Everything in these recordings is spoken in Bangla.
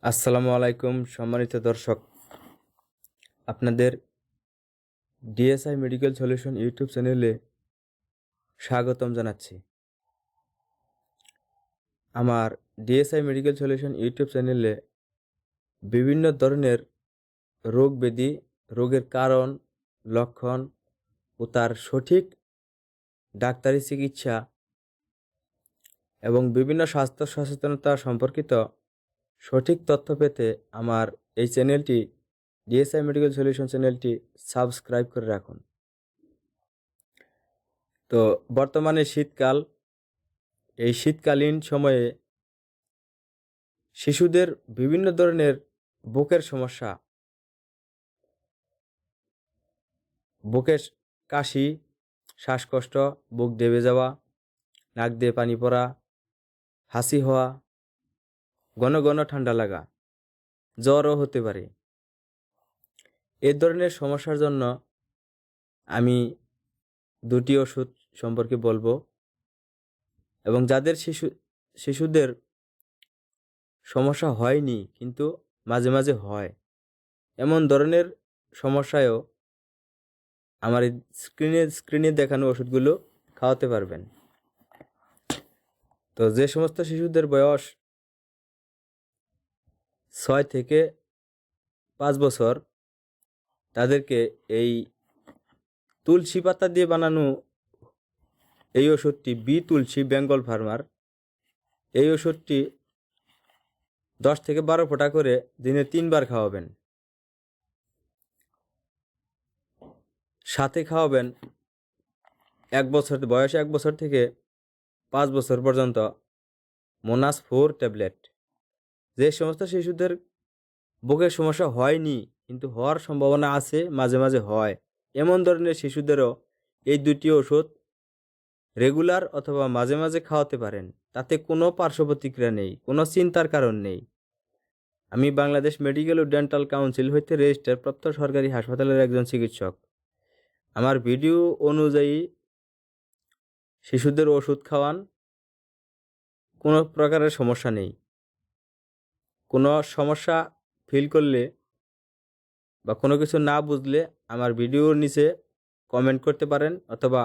আসসালামু আলাইকুম সম্মানিত দর্শক, আপনাদের ডিএসআই মেডিকেল সলিউশন ইউটিউব চ্যানেলে স্বাগতম জানাচ্ছি। আমার ডিএসআই মেডিকেল সলিউশন ইউটিউব চ্যানেলে বিভিন্ন ধরনের রোগ ব্যাধি, রোগের কারণ, লক্ষণ ও তার সঠিক ডাক্তারি চিকিৎসা এবং বিভিন্ন স্বাস্থ্য সচেতনতা সম্পর্কিত সঠিক তথ্য পেতে আমার এই চ্যানেলটি ডিএসআই মেডিকেল সলিউশন চ্যানেলটি সাবস্ক্রাইব করে রাখুন। তো বর্তমানে শীতকাল, এই শীতকালীন সময়ে শিশুদের বিভিন্ন ধরনের বুকের সমস্যা, বুকের কাশি, শ্বাসকষ্ট, বুক দেবে যাওয়া, নাক দিয়ে পানি পড়া, হাসি হওয়া, ঘন ঘন ঠান্ডা লাগা, জ্বরও হতে পারে। এ ধরনের সমস্যার জন্য আমি দুটি ওষুধ সম্পর্কে বলবো, এবং যাদের শিশুদের সমস্যা হয়নি কিন্তু মাঝে মাঝে হয়, এমন ধরনের সমস্যায়ও আমার এই স্ক্রিনে দেখানো ওষুধগুলো খাওয়াতে পারবেন। তো যে সমস্ত শিশুদের বয়স 6 থেকে 5 বছর, তাদেরকে এই তুলসী পাতা দিয়ে বানানো এই ওষুধটি, বি তুলসী বেঙ্গল ফার্মার, এই ওষুধটি 10 থেকে 12 ফোঁটা করে দিনে 3 বার খাওয়াবেন। সাথে খাওয়াবেন 1 বছর বয়স, 1 বছর থেকে 5 বছর পর্যন্ত মোনাস 4 ট্যাবলেট। যে সমস্ত শিশুদের বুকের সমস্যা হয়নি কিন্তু হওয়ার সম্ভাবনা আছে, মাঝে মাঝে হয়, এমন ধরনের শিশুদেরও এই দুটি ওষুধ রেগুলার অথবা মাঝে মাঝে খাওয়াতে পারেন। তাতে কোনো পার্শ্ব প্রতিক্রিয়া নেই, কোনো চিন্তার কারণ নেই। আমি বাংলাদেশ মেডিকেল ও ডেন্টাল কাউন্সিল হইতে রেজিস্টার প্রাপ্ত সরকারি হাসপাতালের একজন চিকিৎসক। আমার ভিডিও অনুযায়ী শিশুদের ওষুধ খাওয়ান, কোনো প্রকারের সমস্যা নেই। কোনো সমস্যা ফিল করলে বা কোনো কিছু না বুঝলে আমার ভিডিওর নিচে কমেন্ট করতে পারেন, অথবা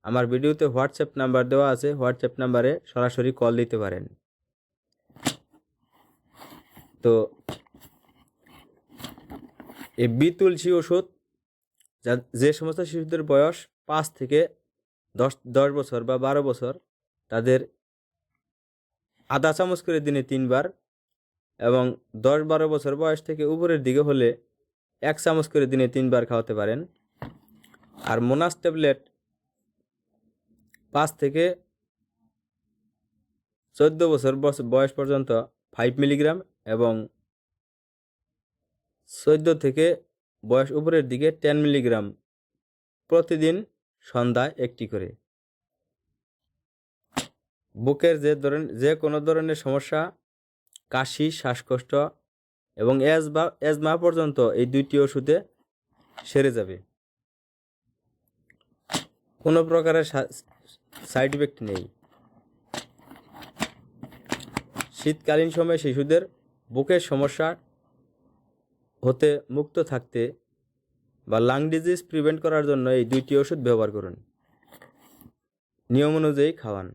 আমার ভিডিওতে হোয়াটসঅ্যাপ নাম্বার দেওয়া আছে, হোয়াটসঅ্যাপ নাম্বারে সরাসরি কল দিতে পারেন। তো এই বি তুলসী ওষুধ যে সমস্ত শিশুদের বয়স 5 থেকে 10 বছর বা 12 বছর, তাদের আধা চামচ করে দিনে 3 বার, এবং 10-12 বছর বয়স থেকে উপরের দিকে হলে 1 চামচ করে দিনে 3 বার খাওয়াতে পারেন। আর মোনাস ট্যাবলেট 5 থেকে 14 বছর বয়স পর্যন্ত 5 মিলিগ্রাম, এবং 14 থেকে বয়স উপরের দিকে 10 মিলিগ্রাম প্রতিদিন সন্ধ্যায় একটি করে। বুকের যে কোনো ধরনের সমস্যা, কাশি, শ্বাসকষ্ট এবং অ্যাজমা পর্যন্ত এই দুইটি ওষুধে সেরে যাবে। কোনো প্রকারের সাইড ইফেক্ট নেই। শীতকালীন সময়ে শিশুদের বুকের সমস্যা হতে মুক্ত থাকতে বা লাং ডিজিজ প্রিভেন্ট করার জন্য এই দুইটি ওষুধ ব্যবহার করুন। নিয়ম অনুযায়ী খাওয়ান।